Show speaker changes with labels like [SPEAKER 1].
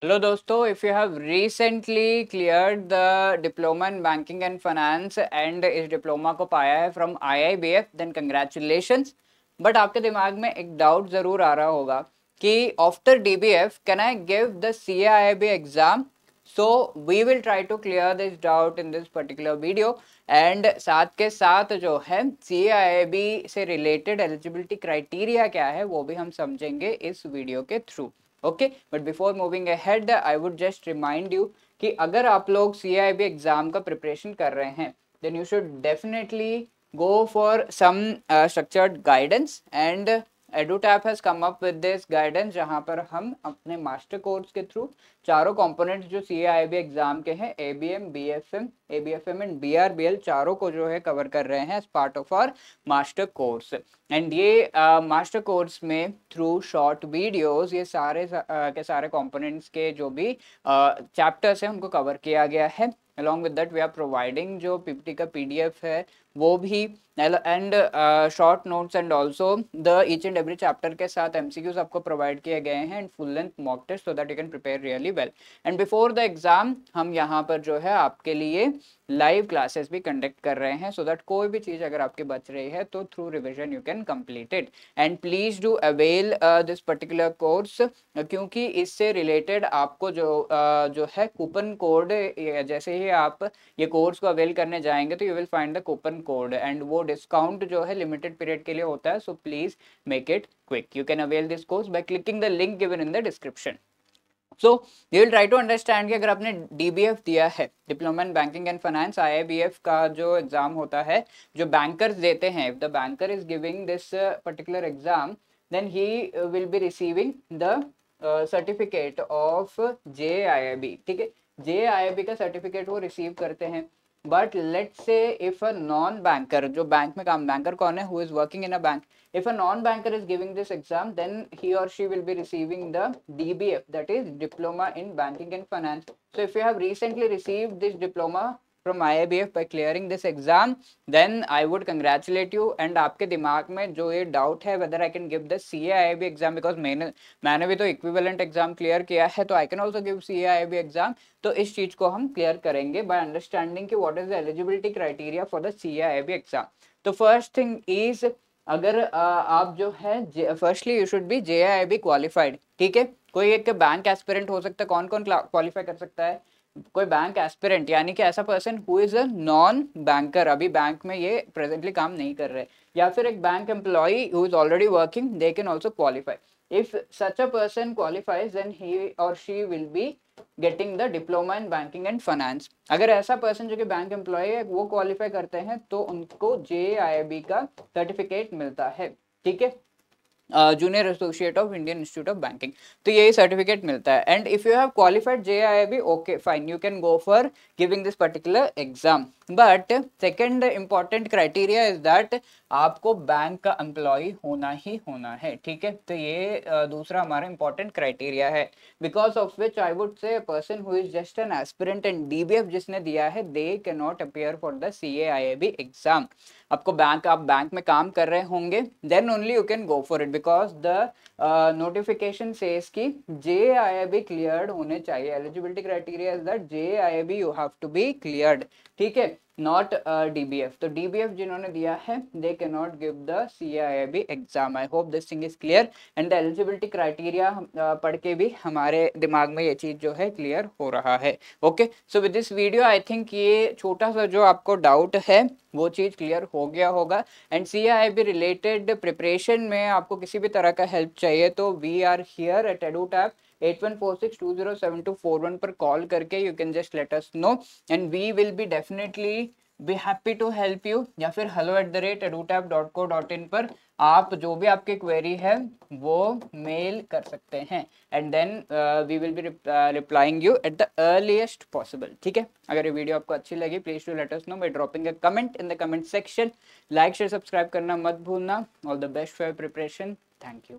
[SPEAKER 1] Hello दोस्तों, if you have recently cleared the diploma in banking and finance and इस diploma को पाया है from IIBF, then congratulations. But आपके दिमाग में एक डाउट ज़रूर आ रहा होगा कि after DBF can I give the CAIIB exam. So we will try to clear this doubt in this particular video and साथ के साथ जो है सीएआईबी से रिलेटेड एलिजिबिलिटी क्राइटेरिया क्या है वो भी हम समझेंगे इस वीडियो के through. Okay, but before moving ahead I would just remind you कि अगर आप लोग सीआईबी एग्जाम का प्रिपरेशन कर रहे हैं then you should definitely go for some structured guidance and EduTap has come up with this guidance जहाँ पर हम अपने मास्टर कोर्स के थ्रू चारों कंपोनेंट्स जो CAIB एग्जाम के हैं ABM, BFM, ABFM and BRBL चारों को जो है कवर कर रहे हैं as part of our master course. And ये मास्टर कोर्स में थ्रू शॉर्ट वीडियोस ये सारे के सारे कंपोनेंट्स के जो भी चैप्टर्स हैं उनको कवर किया गया है। along with that we are providing जो PPT का PDF है वो भी and short notes and also the each and every chapter के साथ MCQs आपको प्रोवाइड किए गए हैं and full length mock test so that you can prepare really well. And before the exam हम यहाँ पर जो है आपके लिए लाइव क्लासेस भी कंडक्ट कर रहे हैं सो दैट कोई भी चीज़ अगर आपकी बच रही है तो through revision you can complete it and please do avail this particular course क्योंकि इससे रिलेटेड आपको जो है कूपन कोड जैसे ही आप ये कोर्स को अवेल करने जाएंगे तो you will find the coupon code and वो डिस्काउंट जो है लिमिटेड पीरियड के लिए होता है। So please make it quick. You can avail this course by clicking the link given in the description. So you will try to understand कि अगर आपने डीबीएफ दिया है diploma in banking and finance IIBF का जो exam होता है जो बैंकर्स देते हैं, if the banker is giving this particular exam then he will be receiving the certificate of JIIB। ठीक है, JIIB का सर्टिफिकेट वो रिसीव करते हैं। But let's say if a non banker, जो बैंक में काम, बैंकर कौन है, who is working in a bank, if a non-banker is giving this exam then he or she will be receiving the DBF, that is diploma in banking and finance. So if you have recently received this diploma from IIBF by clearing this exam then I would congratulate you। and आपके दिमाग में जो ये doubt है whether I can give the CAIB exam because मैंने भी तो equivalent exam clear किया है तो I can also give CAIB exam। तो इस चीज को हम क्लियर करेंगे by understanding कि what is the eligibility criteria for the CAIB exam। तो फर्स्ट थिंग इज अगर आप जो है firstly you should be JIIB qualified. ठीक है, कोई एक बैंक एस्पिरेंट हो सकता है। कौन कौन क्वालिफाई कर सकता है? कोई बैंक एस्पिरेंट यानी कि ऐसा person who is a non banker, अभी बैंक में ये प्रेजेंटली काम नहीं कर रहे, या फिर एक bank employee who is already working, they can also qualify. If such a person qualifies then he और she will be getting the diploma in banking and finance. अगर ऐसा पर्सन जो कि बैंक एम्प्लॉय है वो क्वालिफाई करते हैं तो उनको JIIB का सर्टिफिकेट मिलता है। ठीक है, junior associate of Indian institute of banking, तो यही सर्टिफिकेट मिलता है। And if you have qualified JIIB okay fine, you can go for giving this particular exam. But second important criteria is that आपको bank का employ होना ही होना है। ठीक है, तो ये दूसरा हमारा इंपॉर्टेंट क्राइटेरिया है because of which I would say person who is just an aspirant and DBF जिसने दिया है they can not appear for the CAIB exam. आपको आप बैंक में काम कर रहे होंगे then only you can go for it because the notification says कि JIIB क्लियर्ड होने चाहिए। Eligibility criteria is that JIIB you have to be cleared. ठीक है, नॉट DBF। तो DBF जिन्होंने दिया है they can not give the CAIB exam. I hope this thing is clear and the eligibility criteria पढ़ के भी हमारे दिमाग में ये चीज जो है क्लियर हो रहा है। Okay, so with this video I think ये छोटा सा जो आपको डाउट है वो चीज़ क्लियर हो गया होगा। एंड CAIB रिलेटेड प्रिपरेशन में आपको किसी भी तरह का हेल्प चाहिए तो we are here at EduTap। 8146207241 पर कॉल करके you can just let us know and we will be definitely be happy to help you. या फिर hello@edutap.co.in पर आप जो भी आपकी क्वेरी है वो मेल कर सकते हैं and then we will be replying you at the earliest possible. ठीक है, अगर ये वीडियो आपको अच्छी लगी please to let us know by dropping a comment in the comment section. Like share subscribe करना मत भूलना। All the best for preparation. Thank you.